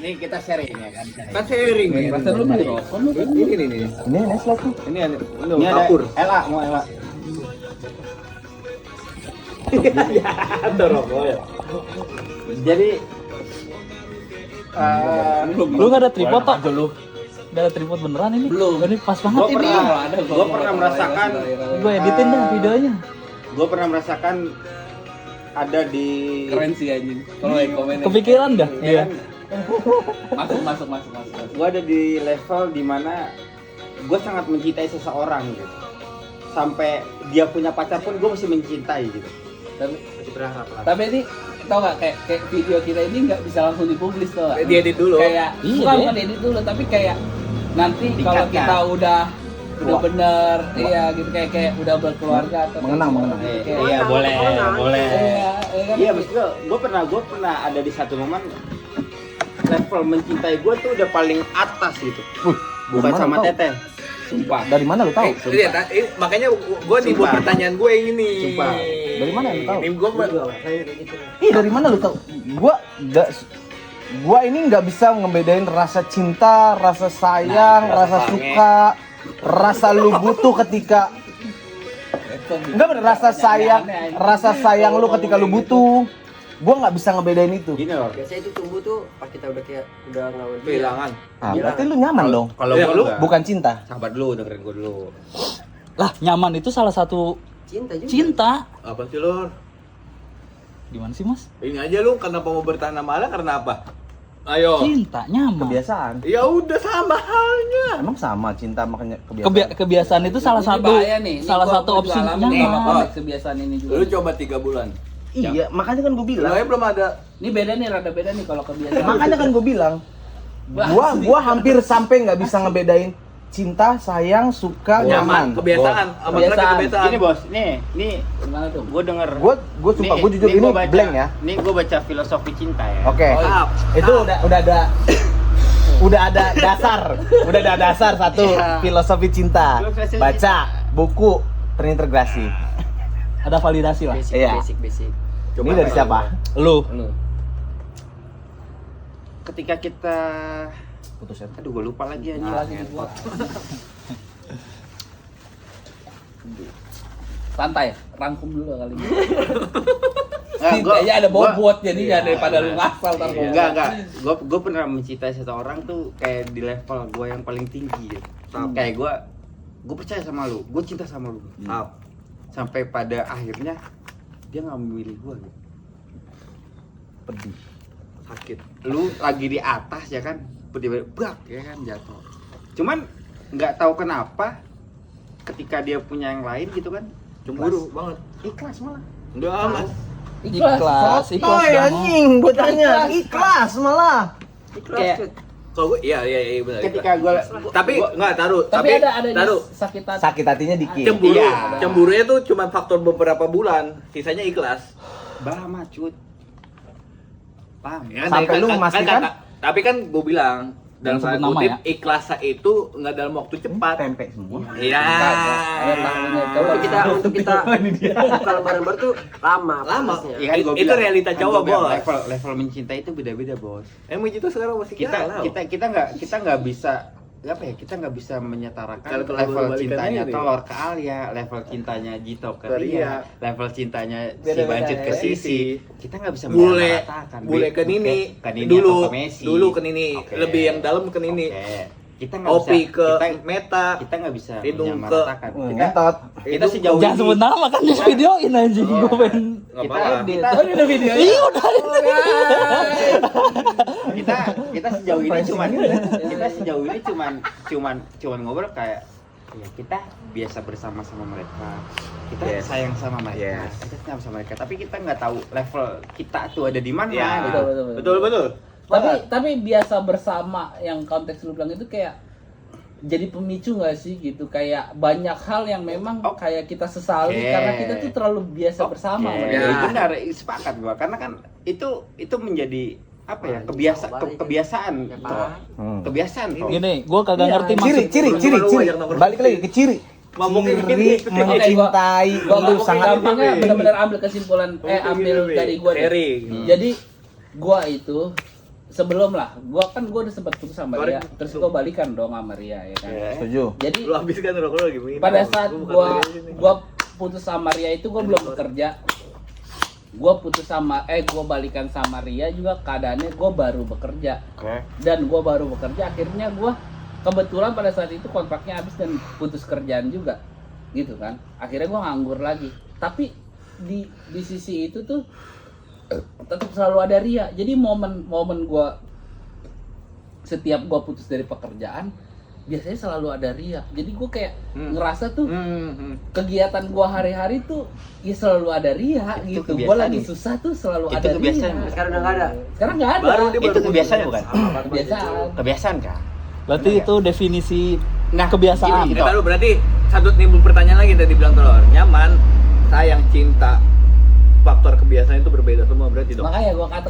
Nih kita sharing ya kan. Kan sharing nih. Rasa lu beli rokok lu. Ini. Ini Nestle tuh. Ini ada Ini ada kapur. Ela, mau Ela. Ada rokok ya. Jadi Lu enggak ada tripod tak? Enggak ada tripod beneran ini. Belum. Ini pas banget Gua ini. pernah merasakan Gua editin dah videonya. gue pernah merasakan ada di Keren sih anjing. Kalau yang komen Kepikiran dah. ya kan, masuk. gue ada di level dimana gue sangat mencintai seseorang gitu. Sampai dia punya pacar pun gue masih mencintai gitu. Tapi Masih berharap lah. tapi ini tau gak kayak video kita ini nggak bisa langsung dipublis tau gak? Diedit dulu. Kayak Iya, bukan deh. edit dulu tapi kayak nanti kalau Dikat, kita kan? udah bener iya gitu kayak udah berkeluarga atau Mengenang. Iya boleh. iya kan? Iya maksud gue pernah ada di satu momen level mencintai gue tuh udah paling atas gitu. Bukan dari mana sama lu tahu? Teteh. Sumpah. Dari mana lu tahu? Iya, makanya gue nih buat Sumpah. pertanyaan gue yang ini. Sumpah. Dari mana lu tahu? Ini gue Ih, dari mana lu tahu? Gua ini nggak bisa ngebedain rasa cinta, rasa sayang, rasa suka, rasa lu butuh ketika enggak bener rasa sayang lu ketika lu butuh. Gua nggak bisa ngebedain itu. Gini loh. Biasanya itu tumbuh tuh pas kita udah kayak udah ngelawan dia. kehilangan. Ah, berarti lu nyaman dong. Kalau Iya, gue lu Bukan cinta. sabar dulu, dengerin gue dulu. Lah, nyaman itu salah satu Cinta juga. cinta. Apa sih Lur? Gimana sih, Mas? Ini aja lu kenapa mau bertahan sama Allah karena apa? Ayo. Cinta, nyaman. Kebiasaan. Ya udah sama halnya. Emang sama cinta makanya kebiasaan. Kebiasaan itu salah Ini satu bahaya nih. Ini salah gua satu opsi alami nih, nyaman. sama kebiasaan ini juga. Lu coba 3 bulan. Iya, makanya kan gue bilang. Lu aja belum ada. Ini beda nih, rada beda nih kalau kebiasaan. Makanya kan gue bilang. Gua hampir sampai nggak bisa ngebedain cinta, sayang, suka, nyaman. Kebiasaan. Sama Kebiasaan. kebiasaan. Gini bos, nih Gimana tuh? gue denger. Gue sumpah, gue jujur ini gua baca, blank ya. Nih gue baca filosofi cinta ya. Oke. Stop. Itu udah ada dasar satu filosofi cinta. Filosofi Baca buku terintegrasi. Ada validasi lah. Basic, Iya. basic. Ini dari siapa? Lu. Ketika kita Putusin. aduh gue lupa lagi aja. Santai, rangkum dulu kali ini. Nggak, Ya ada gua- bobot jadinya Iya, daripada lu iya. ngasal tar Iya. Enggak. Gue pernah mencintai seseorang tuh kayak di level gue yang paling tinggi gitu. Kayak gue percaya sama lu, gue cinta sama lu. Sampai pada akhirnya dia nggak memilih gue gitu. Pedih. Sakit. Lu lagi di atas ya kan, tiba-tiba brak ya kan jatuh. Cuman nggak tahu kenapa ketika dia punya yang lain gitu kan, Cemburu banget. ikhlas malah. Enggak amat. Ikhlas Oh banget. anjing, bocahnya ikhlas malah. Kayak Kalau gue iya benar. ketika gue Tapi enggak taruh. Tapi ada taruh. sakit hati. Sakit hatinya dikit. Cemburu. Iya. Cemburunya tuh cuma faktor beberapa bulan, sisanya ikhlas. Bama cut. Paham? Ya, Sampai lu memastikan? tapi kan gue bilang dalam Jangan sebut tanda nama kutip ya. ikhlas itu enggak dalam waktu cepat. Tempe semua. Iya. Ada tahunya. Coba Untuk kita kalau bareng-bareng tuh lama. Lama. prosesnya. Iya kan gua Itu bilang. realita Kan cowok, gua bilang, Bos. Level mencintai itu beda-beda, Bos. Emang itu sekarang masih Kita nggak bisa apa ya, kita nggak bisa menyetarakan Kalau level balikan cintanya aja deh. Telur ke Alia, level cintanya Jito ke Ke Ria, Ria. level cintanya si Beda-beda Banjut ke ya. Sisi. Kita nggak bisa Bule menyamaratakan. ke Nini. Ke Nini Dulu atau ke Messi. dulu ke Nini. Oke. Lebih yang dalam ke Nini. Oke. Kita nggak Opi bisa, ke kita, Meta. kita nggak bisa Hidung ke- menyamaratakan. Kita Ngentot. kita sejauh Jangan ini sebut nama kan di videoin anjing. Gue pengen Enggak kita apa-apa. kita Oh, ini ada video. Iya udah. kita sejauh ini cuman ngobrol kayak ya kita biasa bersama-sama mereka, kita Yes. sayang sama mereka, Yes. kita sayang sama mereka, tapi kita nggak tahu level kita tuh ada di mana Ya, gitu. betul. Tapi biasa bersama yang konteks lu bilang itu kayak jadi pemicu nggak sih gitu, kayak banyak hal yang memang Oh. kayak kita sesali Oke. karena kita tuh terlalu biasa bersama. Oke, Ya. benar, sepakat gua karena kan itu menjadi apa ya, kebiasaan toh. Kebiasaan toh. Gini, gue kagak Iya. ngerti Ciri. Balik lagi ke ciri. Mabuknya Ciri gini. mencintai Gua lu sangat gampangnya benar-benar ambil kesimpulan ambil dari gua deh. Sharing. Jadi gua itu sebelum lah, gua udah sempat putus sama Ria, terus gua balikan dong sama Ria ya kan. Setuju. Jadi Lu habiskan rokok lu lagi minum. pada saat Gua bukan gua dari sini. gua putus sama Ria itu gua belum bekerja. Gua balikan sama Ria juga keadaannya gua baru bekerja. Oke. Dan gua baru bekerja, akhirnya gua kebetulan pada saat itu kontraknya habis dan putus kerjaan juga. Gitu kan. Akhirnya gua nganggur lagi. Tapi di sisi itu tuh tetap selalu ada Ria. Jadi momen gua setiap gua putus dari pekerjaan biasanya selalu ada Ria. Jadi gua kayak ngerasa tuh kegiatan gua hari-hari tuh ya selalu ada Ria Itu gitu. Gua kebiasaan lagi ya? susah tuh selalu Itu ada kebiasaan Ria. ya? Sekarang udah nggak ada. Sekarang nggak ada. Baru dia Itu kebiasaan bukan? Kebiasaan. Kebiasaan kan? Berarti itu definisi Nah, kebiasaan. gini, Kita lu berarti satu timbul pertanyaan lagi tadi bilang telur. Nyaman, sayang, cinta. Faktor kebiasaan itu berbeda semua berarti dong. Makanya gua kata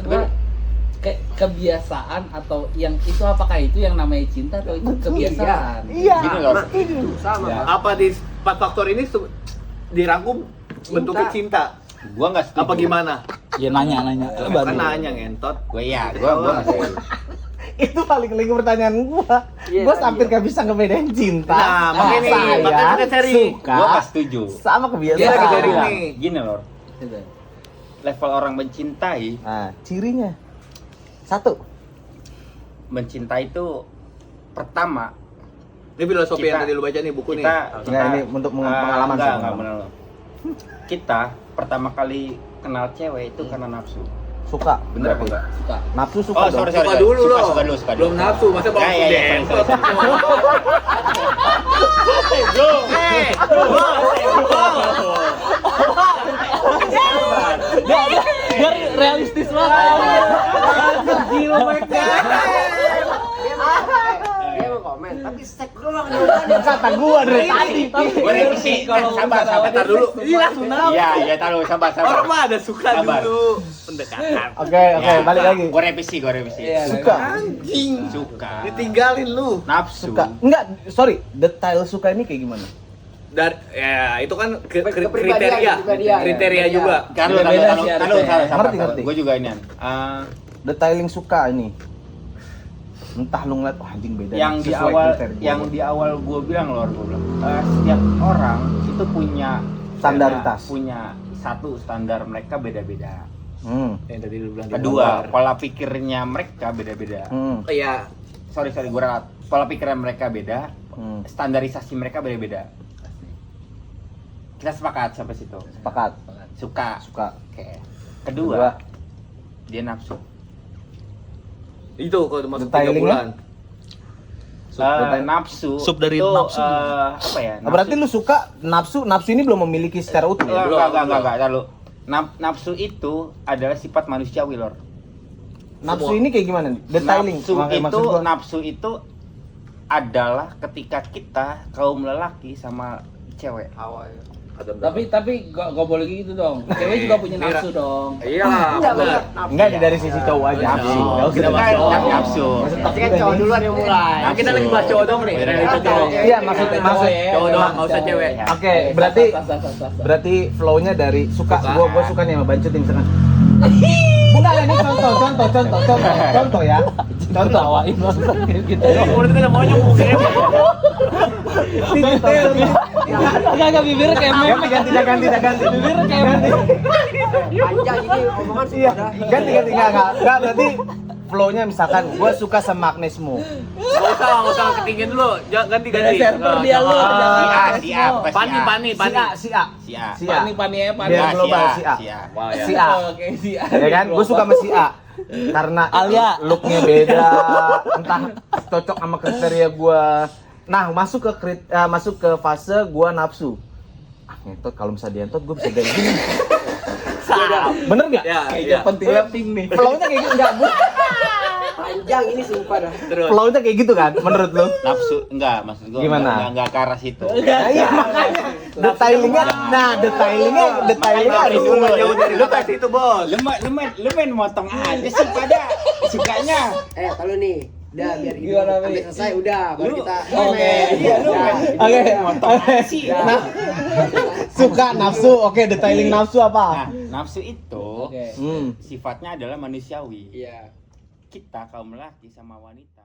kebiasaan atau yang itu apakah itu yang namanya cinta atau itu kebiasaan? Iya. Gini loh. Sama, Ya. Pak. Apa di 4 faktor ini dirangkum bentuknya cinta? Gua nggak setuju. Apa gimana? Ya nanya. Kan nanya ngentot. Gue ya, gue nggak setuju. Itu paling pertanyaan gua. Iya, Gua tadi hampir ya. gak bisa ngebedain cinta. Nah, makanya nih, makanya kita sharing. suka, Gue nggak setuju. sama Dia kebiasaan. lagi sharing Bilang, nih. Gini loh, Gitu. level orang mencintai, Nah, cirinya. 1. mencintai itu pertama Ini filosofi yang Kita- tadi lu baca nih buku nih. Enggak, ini untuk pengalaman sih, enggak pengalaman. bener loh. Kita pertama kali kenal cewek itu karena nafsu. Suka. Bener apa enggak? Suka. Nafsu suka Oh, dong. sorry. Suka dulu Suka, loh. suka dulu, suka dulu. Belum nafsu, masa bawa Ya, ya, ya, ngentot. Dia realistis banget. Gila mereka. Dia mau komen, tapi sek doang. Kata gua dari tadi. Gue revisi. Sabar. Bentar dulu. Ini langsung Iya, iya, taruh, sabar. Orang mah ada suka Sabar. dulu. Pendekatan. Oke, balik lagi. Gue revisi. Iya, Suka. Anjing. Suka. Ditinggalin lu. Nafsu. Suka. Enggak, sorry. Detail suka ini kayak gimana? Dari ya itu kan Kepribadian, kriteria juga. Taruh, Beda-beda sih harusnya. Ngerti. Gue juga ini. Detailing suka ini. Entah lu ngeliat, wah anjing beda. Yang nih, di sesuai awal, kriteria yang gua. di awal gue bilang setiap orang itu punya Standaritas. punya satu standar mereka beda-beda. Yang tadi lu bilang di Kedua, gambar. pola pikirnya mereka beda-beda. Oh iya, Sorry, gue ralat. Pola pikirnya mereka beda, Hmm. standarisasi mereka beda-beda. Kita sepakat sampai situ. Sepakat. Suka. Suka. Oke. Kedua. Kedua, dia nafsu. itu kalau masuk 3 Detailingnya? bulan. Nafsu. Sub dari itu, nafsu. Apa ya? Nah, berarti lu suka nafsu ini belum memiliki secara utuh ya? Enggak, lalu. Nafsu itu adalah sifat manusiawi, Lor. Nafsu ini kayak gimana nih? Detailing. Nafsu itu adalah ketika kita kaum lelaki sama cewek. Tapi gak boleh gitu dong. Cewek juga punya nafsu dong. Iya, Enggak, benar. Enggak dari sisi cowok aja. Nafsu. Nggak usah Kita bahas kan cowok. nafsu. Tapi kan cowok duluan yang mulai. Nah, kita lagi bahas cowok dong nih. Realita cowok. Iya, maksud Cowok doang, nggak usah cewek. Oke, berarti flow-nya dari suka. Gua suka nih sama bancutin misalkan. Bukan ini contoh ya. Contoh. Tawain banget gitu. Udah kita maunya mungkin. Enggak bibirnya kayak meme. Ganti. Bibirnya kayak meme. Panjang ini omongan sih Iya, pada. ganti enggak berarti flow-nya misalkan gua suka sama Agnesmu. Nggak usah ketinggian dulu. Jangan ganti. Server dia lu. Si A, bukan si A. Pani. Si A. Si A. Pani ya, pani. Biar global si A. Wah, ya. Si A. Oke, si A. Ya kan, gue suka sama si A karena Alia. looknya beda, entah cocok sama kriteria gue. Nah, masuk ke fase gue nafsu. Ngentot, kalau misalnya dientot gue bisa kayak gini. Bener nggak? Ya, Kayak iya. penting nih. Flow-nya kayak gitu nggak? Panjang ini sumpah dah. Terus. Flow-nya kayak gitu kan, menurut lo? Nafsu enggak, maksud gua Gimana? enggak ke arah situ. Nah, iya makanya. Detailingnya harus Dulu jauh dari lokasi itu, Bos. Lu main motong aja sih pada sukanya. Kalau nih, udah biar ini Gimana, sampai Mi? selesai udah baru Lu- kita. Oke. Iya, lu Ya. main motong sih. Nah, suka nafsu, oke, detailing nafsu Nah, apa? nafsu itu Oke. Hmm. sifatnya adalah manusiawi. Iya. kita kaum lelaki sama wanita